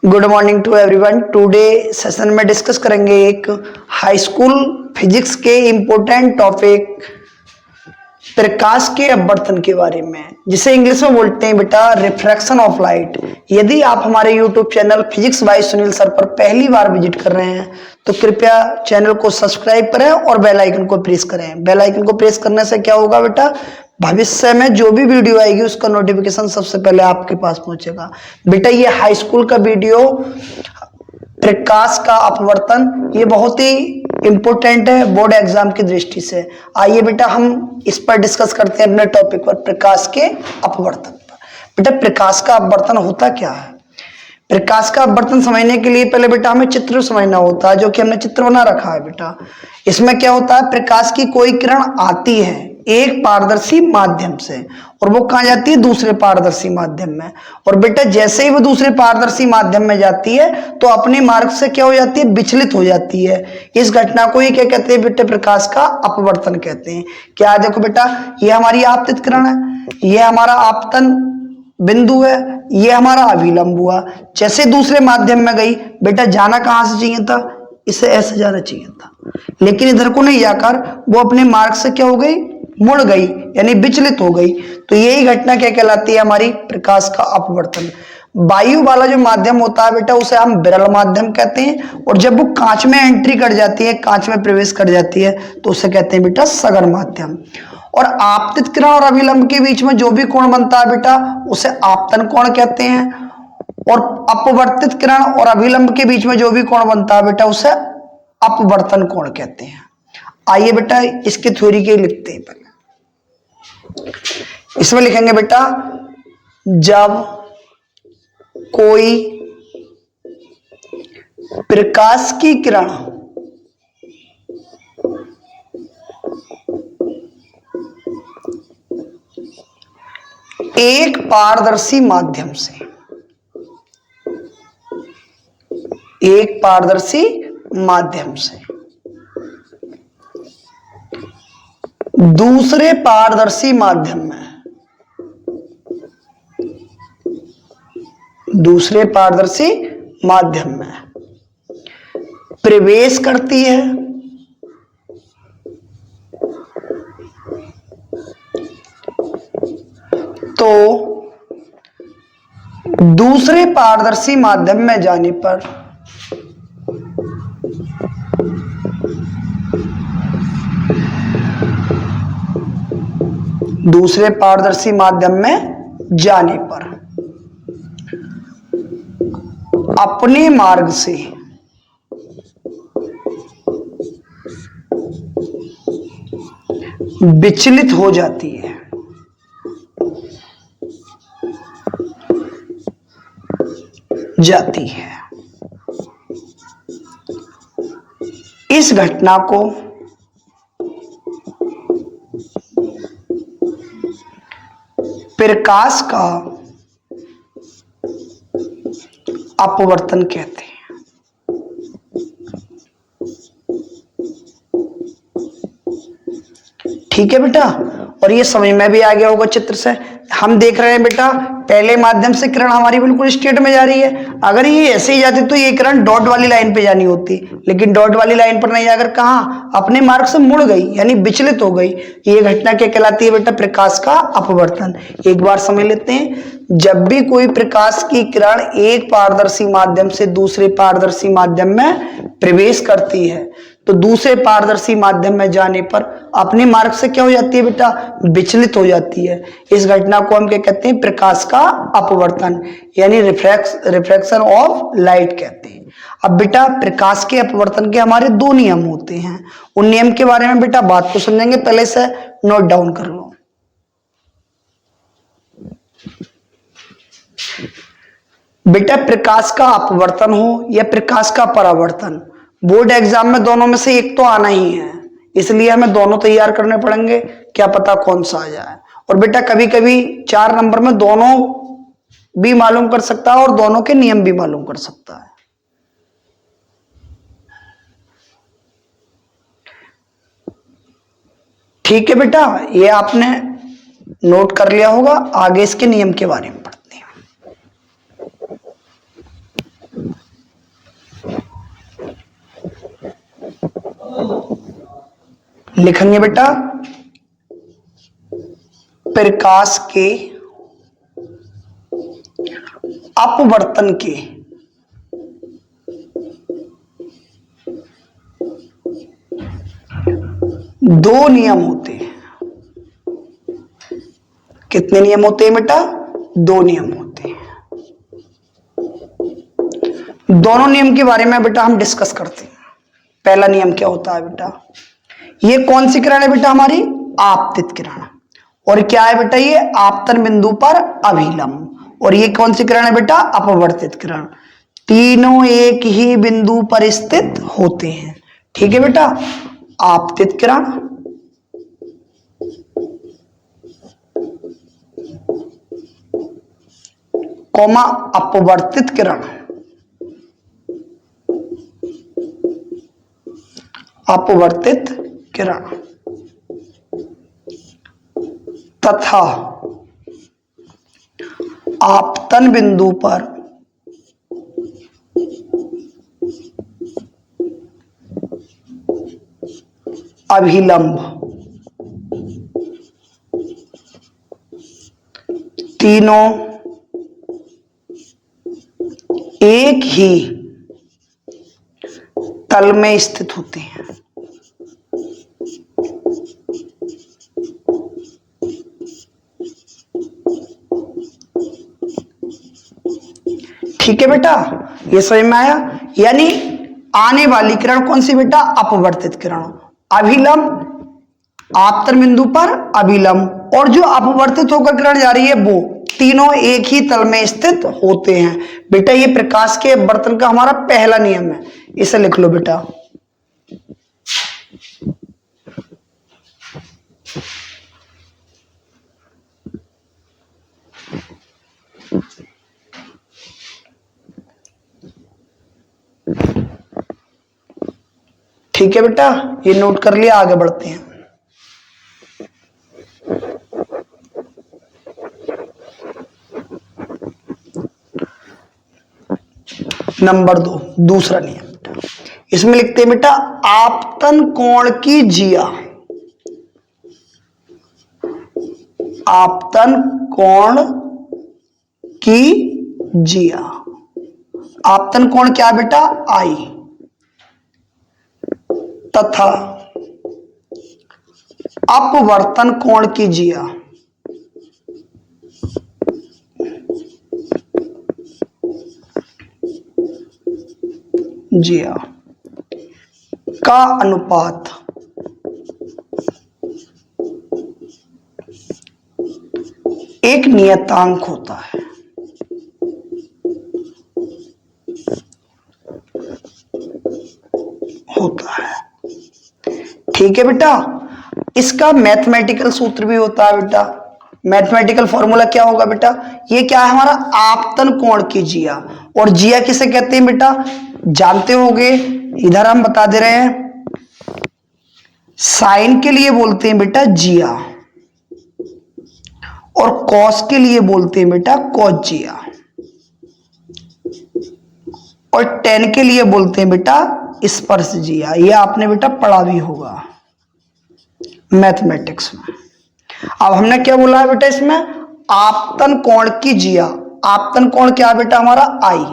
Good morning to everyone. Today session में discuss करेंगे एक हाई स्कूल फिजिक्स के इम्पोर्टेंट टॉपिक प्रकाश के अपवर्तन के बारे में, जिसे इंग्लिश में बोलते हैं बेटा रिफ्रैक्शन ऑफ लाइट। यदि आप हमारे YouTube channel physics bye Sunil sir पर पहली बार विजिट कर रहे हैं तो कृपया चैनल को सब्सक्राइब करें और बेल आइकन को प्रेस करें। बेल आइकन को प्रेस करने से क्या होगा बेटा, भविष्य में जो भी वीडियो आएगी उसका नोटिफिकेशन सबसे पहले आपके पास पहुंचेगा। बेटा ये हाई स्कूल का वीडियो प्रकाश का अपवर्तन ये बहुत ही इंपॉर्टेंट है बोर्ड एग्जाम की दृष्टि से। आइए बेटा हम इस पर डिस्कस करते हैं अपने टॉपिक पर, प्रकाश के अपवर्तन पर। बेटा प्रकाश का अपवर्तन होता क्या है? प्रकाश का अपवर्तन समझने के लिए पहले बेटा हमें चित्र समझना होता है, जो कि हमने चित्र बना रखा है बेटा। इसमें क्या होता है, प्रकाश की कोई किरण आती है एक पारदर्शी माध्यम से और वो कहाँ जाती है, दूसरे पारदर्शी माध्यम में। और बेटा जैसे ही वो दूसरे पारदर्शी माध्यम में जाती है तो अपने मार्ग से क्या हो जाती है, विचलित हो जाती है। इस घटना को ही क्या कहते हैं बेटा, प्रकाश का अपवर्तन कहते हैं। क्या देखो बेटा, ये हमारी आपतित किरण है, ये हमारा आपतन बिंदु है, ये हमारा अभिलंब हुआ। जैसे दूसरे माध्यम में गई बेटा, जाना कहां से चाहिए था, इसे ऐसे जाना चाहिए था, लेकिन इधर को नहीं जाकर वो अपने मार्ग से क्या हो गई, मुड़ गई, यानी विचलित हो गई। तो यही घटना क्या कहलाती है, हमारी प्रकाश का अपवर्तन। वायु वाला जो माध्यम होता है बेटा उसे हम विरल माध्यम कहते हैं, और जब वो कांच में एंट्री कर जाती है, कांच में प्रवेश कर जाती है, तो उसे कहते हैं बेटा सघन माध्यम। और आपतित किरण और अभिलंब के बीच में जो भी कोण बनता है बेटा उसे आपतन कोण कहते हैं, और अपवर्तित किरण और अभिलंब के बीच में जो भी कोण बनता है बेटा उसे अपवर्तन कोण कहते हैं। आइए बेटा इसकी थ्योरी के लिखते हैं। पहले इसमें लिखेंगे बेटा, जब कोई प्रकाश की किरण एक पारदर्शी माध्यम से दूसरे पारदर्शी माध्यम में प्रवेश करती है तो दूसरे पारदर्शी माध्यम में जाने पर अपने मार्ग से विचलित हो जाती है। इस घटना को प्रकाश का अपवर्तन कहते हैं। ठीक है बेटा, और ये समझ में भी आ गया होगा चित्र से। हम देख रहे हैं बेटा, पहले माध्यम से किरण हमारी बिल्कुल स्ट्रेट में जा रही है। अगर ये ऐसे ही जाती तो ये किरण डॉट वाली लाइन पे जानी होती, लेकिन डॉट वाली लाइन पर नहीं जाकर कहाँ, अपने मार्ग से मुड़ गई, यानी विचलित हो गई। ये घटना क्या कहलाती है बेटा, प्रकाश का अपवर्तन। एक बार समझ लेते हैं, जब भी कोई प्रकाश की किरण एक पारदर्शी माध्यम से दूसरे पारदर्शी माध्यम में प्रवेश करती है तो दूसरे पारदर्शी माध्यम में जाने पर अपने मार्ग से क्या हो जाती है बेटा, विचलित हो जाती है। इस घटना को हम क्या कहते हैं, प्रकाश का अपवर्तन, यानी रिफ्रैक्शन ऑफ लाइट कहते हैं। अब बेटा प्रकाश के अपवर्तन के हमारे दो नियम होते हैं। उन नियम के बारे में बेटा बात को समझेंगे, पहले से नोट डाउन कर लो। बेटा प्रकाश का अपवर्तन हो या प्रकाश का परावर्तन, बोर्ड एग्जाम में दोनों में से एक तो आना ही है, इसलिए हमें दोनों तैयार करने पड़ेंगे, क्या पता कौन सा आ जाए। और बेटा कभी कभी 4 नंबर में दोनों भी मालूम कर सकता है और दोनों के नियम भी मालूम कर सकता है। ठीक है बेटा, ये आपने नोट कर लिया होगा। आगे इसके नियम के बारे में पढ़ते हैं। लिखेंगे बेटा प्रकाश के अपवर्तन के दो नियम होते हैं। कितने नियम होते हैं बेटा? दो नियम होते हैं। दोनों नियम के बारे में बेटा हम डिस्कस करते हैं। पहला नियम क्या होता है बेटा? ये कौन सी किरण है बेटा? हमारी आपतित किरण। और क्या है बेटा? ये आपतन बिंदु पर अभिलंब। और ये कौन सी किरण है बेटा? अपवर्तित किरण। तीनों एक ही बिंदु पर स्थित होते हैं। ठीक है बेटा? आपतित किरण, कौमा अपवर्तित किरण, अपवर्तित किरण तथा आपतन बिंदु पर अभिलंब, तीनों एक ही तल में स्थित होते हैं। ठीक है बेटा? ये समझ में आया? यानी आने वाली किरण कौन सी बेटा? अपवर्तित किरण। अभिलंब आपतन बिंदु पर अभिलंब, और जो अपवर्तित होकर किरण जा रही है वो तीनों एक ही तल में स्थित होते हैं। बेटा ये प्रकाश के अपवर्तन का हमारा पहला नियम है। इसे लिख लो बेटा। ठीक है बेटा? ये नोट कर लिया, आगे बढ़ते हैं। नंबर 2, दूसरा नियम बेटा। इसमें लिखते हैं बेटा आपतन कोण की जिया। आपतन कोण की जिया। आपतन कोण क्या बेटा? आई। तथा अपवर्तन कोण की जिया। जिया का अनुपात एक नियतांक होता है। ठीक है बेटा? इसका मैथमेटिकल सूत्र भी होता है बेटा। मैथमेटिकल फॉर्मूला क्या होगा बेटा? ये क्या है हमारा? आपतन कोण की जिया। और जिया किसे कहते हैं बेटा? जानते होंगे, इधर हम बता दे रहे हैं। साइन के लिए बोलते हैं बेटा जिया, और कॉस के लिए बोलते हैं बेटा कॉस जिया, और टेन के लिए बोलते हैं बेटा स्पर्श जिया। ये आपने बेटा पढ़ा भी होगा मैथमेटिक्स में। अब हमने क्या बोला है बेटा इसमें? आपतन कोण की जिया। आपतन कोण क्या है बेटा? हमारा आई।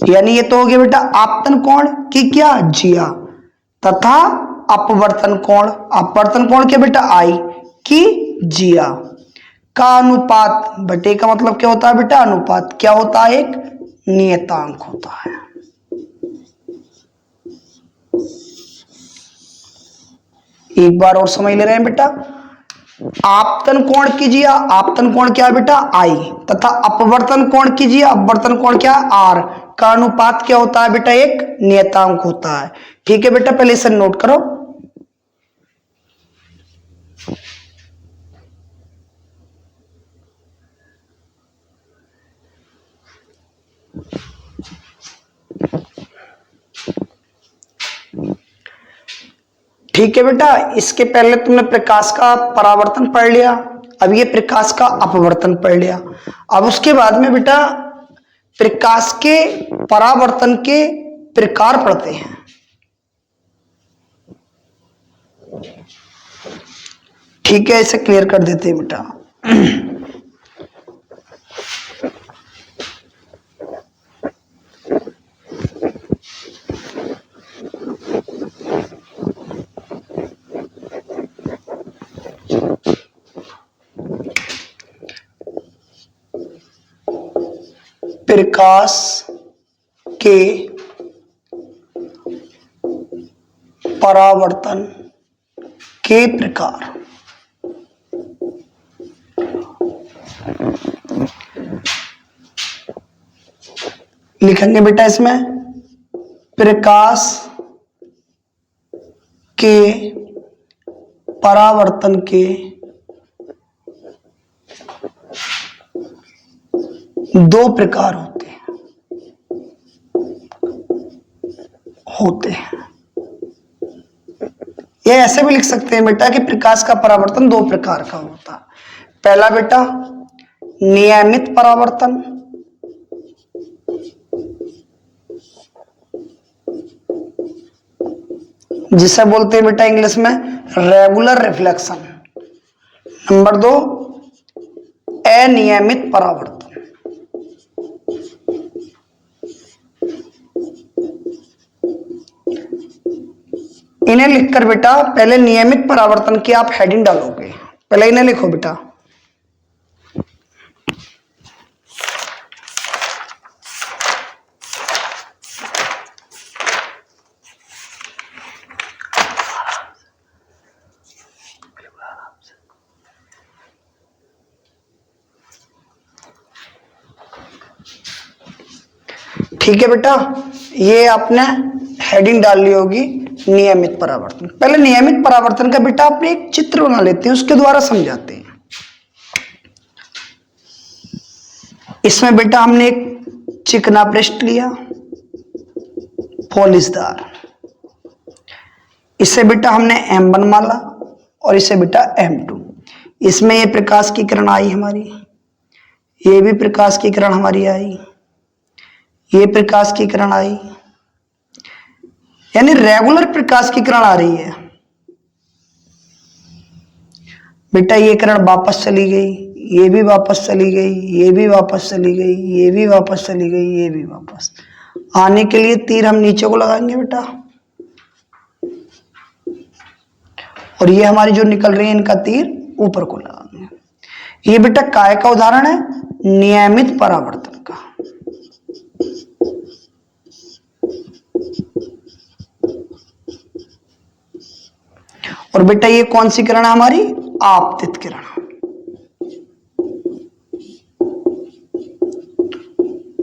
यानी ये तो हो गया बेटा आपतन कोण की क्या? जिया। तथा अपवर्तन कोण, अपवर्तन कोण क्या बेटा? आई की जिया का अनुपात। बटे का मतलब क्या होता है बेटा? अनुपात। क्या होता है? एक नियतांक होता है। एक बार और समझ ले रहे हैं बेटा। आपतन कोण कीजिए, आपतन कोण क्या है बेटा? आई। तथा अपवर्तन कोण कीजिए, अपवर्तन कोण क्या? आर। का अनुपात क्या होता है बेटा? एक नियतांक होता है। ठीक है बेटा? पहले इसे नोट करो। ठीक है बेटा? इसके पहले तुमने प्रकाश का परावर्तन पढ़ लिया, अब ये प्रकाश का अपवर्तन पढ़ लिया। अब उसके बाद में बेटा प्रकाश के परावर्तन के प्रकार पढ़ते हैं। ठीक है, इसे क्लियर कर देते हैं बेटा। प्रकाश के परावर्तन के प्रकार। लिखेंगे बेटा इसमें प्रकाश के परावर्तन के दो प्रकार होते हैं। ये ऐसे भी लिख सकते हैं बेटा कि प्रकाश का परावर्तन दो प्रकार का होता है। पहला बेटा नियमित परावर्तन, जिसे बोलते हैं बेटा इंग्लिश में रेगुलर रिफ्लेक्शन। नंबर दो अनियमित परावर्तन। इन्हें लिखकर बेटा पहले नियमित परावर्तन की आप हेडिंग डालोगे, पहले इन्हें लिखो बेटा। ठीक है बेटा, ये आपने हेडिंग डाल ली होगी नियमित परावर्तन। पहले नियमित परावर्तन का बेटा अपने एक चित्र बना लेते हैं, उसके द्वारा समझाते हैं। इसमें बेटा हमने एक चिकना पृष्ठ लिया पॉलिशदार, इसे बेटा हमने M1 माला और इसे बेटा M2। इसमें ये प्रकाश की किरण आई हमारी, ये भी प्रकाश की किरण हमारी आई, ये प्रकाश की किरण आई, यानी रेगुलर प्रकाश की किरण आ रही है बेटा। ये किरण वापस चली गई, ये भी वापस चली गई, ये भी वापस चली गई, ये भी वापस चली गई, ये भी वापस। आने के लिए तीर हम नीचे को लगाएंगे बेटा, और ये हमारी जो निकल रही है इनका तीर ऊपर को लगाएंगे। ये बेटा काय का उदाहरण है? नियमित परावर्तन का। और बेटा ये कौन सी किरण है हमारी? आपतित किरण।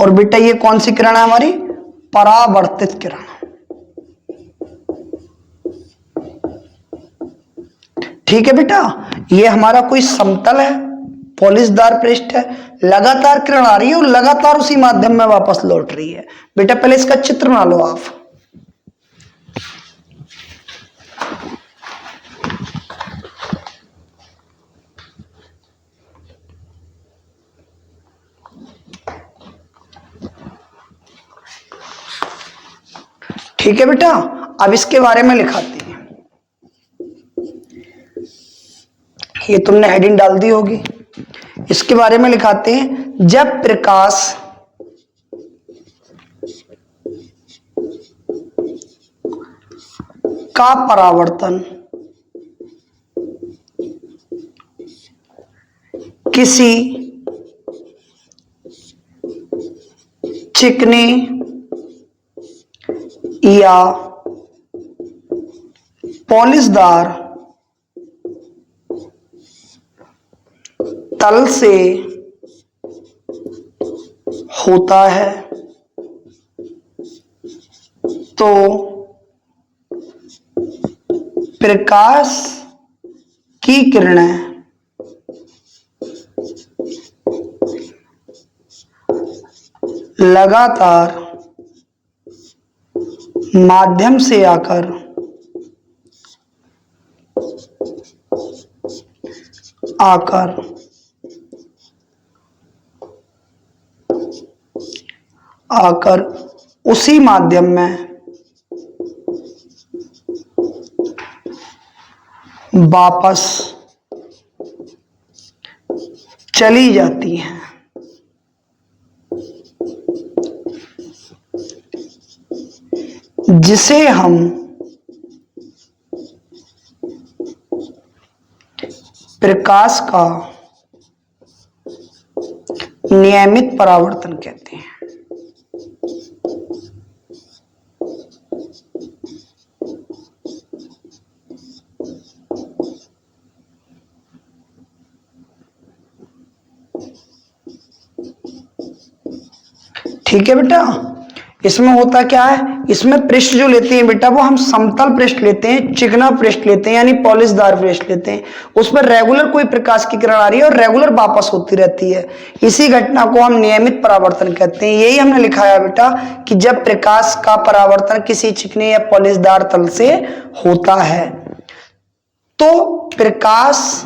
और बेटा ये कौन सी किरण है हमारी? परावर्तित किरण। ठीक है बेटा, ये हमारा कोई समतल है, पॉलिशदार पृष्ठ है, लगातार किरण आ रही है और लगातार उसी माध्यम में वापस लौट रही है। बेटा पहले इसका चित्र बना लो आप। ठीक है बेटा, अब इसके बारे में लिखाते हैं। ये तुमने हेडिंग डाल दी होगी, इसके बारे में लिखाते हैं। जब प्रकाश का परावर्तन किसी चिकने या पॉलिशदार तल से होता है तो प्रकाश की किरणें लगातार माध्यम से आकर उसी माध्यम में वापस चली जाती हैं। जिसे हम प्रकाश का नियमित परावर्तन कहते हैं। ठीक है बेटा, इसमें होता क्या है, इसमें पृष्ठ जो लेते हैं बेटा वो हम समतल पृष्ठ लेते हैं, चिकना पृष्ठ लेते हैं, यानी पॉलिशदार पृष्ठ लेते हैं। उस पर रेगुलर कोई प्रकाश की किरण आ रही है और रेगुलर वापस होती रहती है। इसी घटना को हम नियमित परावर्तन कहते हैं। यही हमने लिखाया बेटा कि जब प्रकाश का परावर्तन किसी चिकने या पॉलिशदार तल से होता है तो प्रकाश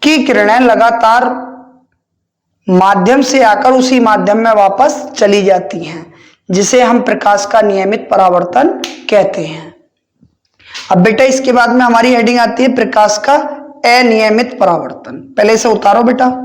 की किरणें लगातार माध्यम से आकर उसी माध्यम में वापस चली जाती हैं, जिसे हम प्रकाश का नियमित परावर्तन कहते हैं। अब बेटा इसके बाद में हमारी हेडिंग आती है प्रकाश का अनियमित परावर्तन। पहले इसे उतारो बेटा।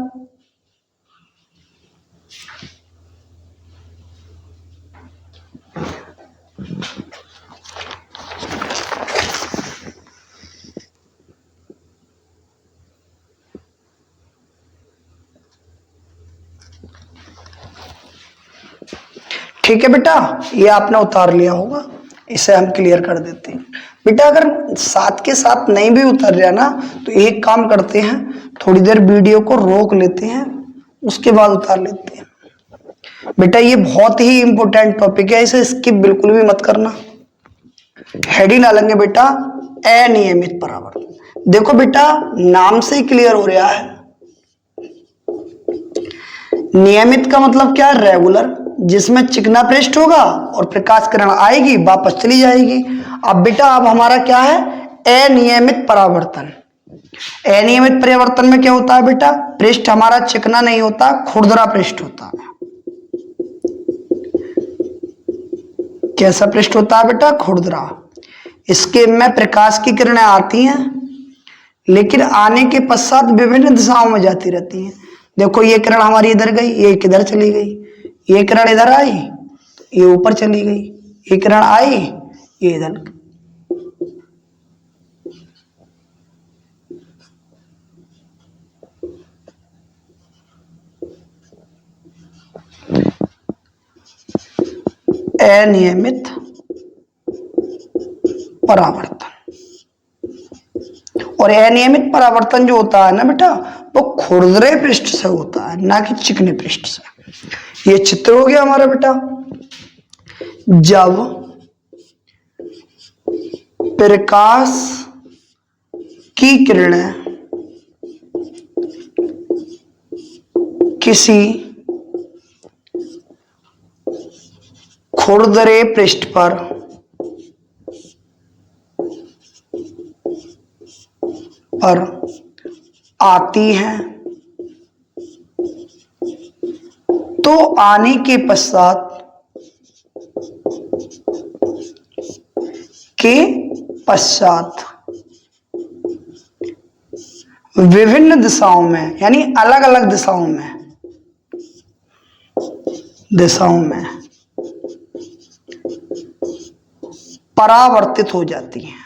ठीक है बेटा, ये आपने उतार लिया होगा, इसे हम क्लियर कर देते हैं। बेटा अगर साथ के साथ नहीं भी उतर रहा ना तो एक काम करते हैं, थोड़ी देर वीडियो को रोक लेते हैं, उसके बाद उतार लेते हैं। बेटा ये बहुत ही इंपॉर्टेंट टॉपिक है, इसे स्किप बिल्कुल भी मत करना। हेडिंग डालेंगे बेटा अनियमित परावर्तन। देखो बेटा नाम से क्लियर हो रहा है, नियमित का मतलब क्या, रेगुलर, जिसमें चिकना पृष्ठ होगा और प्रकाश किरण आएगी वापस चली जाएगी। अब बेटा अब हमारा क्या है, अनियमित परावर्तन। अनियमित परावर्तन में क्या होता है बेटा, पृष्ठ हमारा चिकना नहीं होता, खुरदरा पृष्ठ होता है। कैसा पृष्ठ होता है बेटा, खुरदरा। इसके में प्रकाश की किरणें आती हैं लेकिन आने के पश्चात विभिन्न दिशाओं में जाती रहती हैं। देखो ये किरण हमारी इधर गई, ये किधर चली गई, ये किरण इधर आई, ये ऊपर चली गई, ये किरण आई, ये इधर। अनियमित परावर्तन। और अनियमित परावर्तन जो होता है ना बेटा वो खुरदरे पृष्ठ से होता है, ना कि चिकने पृष्ठ से। ये चित्र हो गया हमारा बेटा। जब प्रकाश की किरणें किसी खुरदरे पृष्ठ पर आती हैं तो आने के पश्चात विभिन्न दिशाओं में, यानी अलग अलग दिशाओं में परावर्तित हो जाती हैं।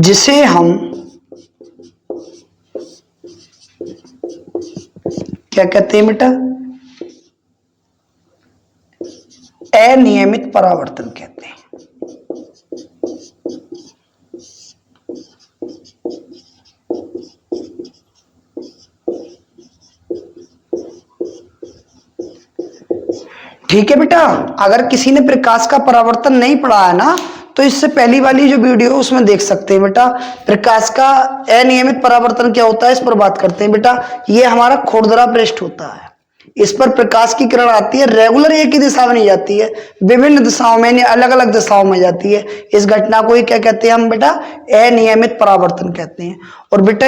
जिसे हम क्या कहते हैं बेटा, अनियमित परावर्तन कहते हैं। ठीक है बेटा, अगर किसी ने प्रकाश का परावर्तन नहीं पढ़ा है ना तो इससे पहली वाली जो वीडियो उसमें देख सकते हैं बेटा। प्रकाश का अनियमित परावर्तन क्या होता है इस पर बात करते हैं बेटा। ये हमारा खुरदरा पृष्ठ होता है, इस पर प्रकाश की किरण आती है, रेगुलर एक ही दिशा में नहीं जाती है, विभिन्न दिशाओं में यानी अलग अलग दिशाओं में जाती है। इस घटना को ही क्या कहते हैं हम बेटा, अनियमित परावर्तन कहते हैं। और बेटा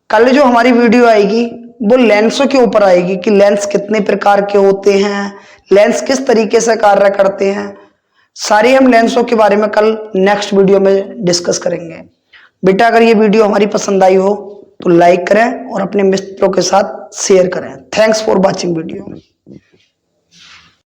कल जो हमारी वीडियो आएगी वो लेंसों के ऊपर आएगी कि लेंस कितने प्रकार के होते हैं, लेंस किस तरीके से कार्य करते हैं। सारे हम लेंसों के बारे में कल नेक्स्ट वीडियो में डिस्कस करेंगे। बेटा अगर ये वीडियो हमारी पसंद आई हो तो लाइक करें और अपने मित्रों के साथ शेयर करें। Thanks for watching video.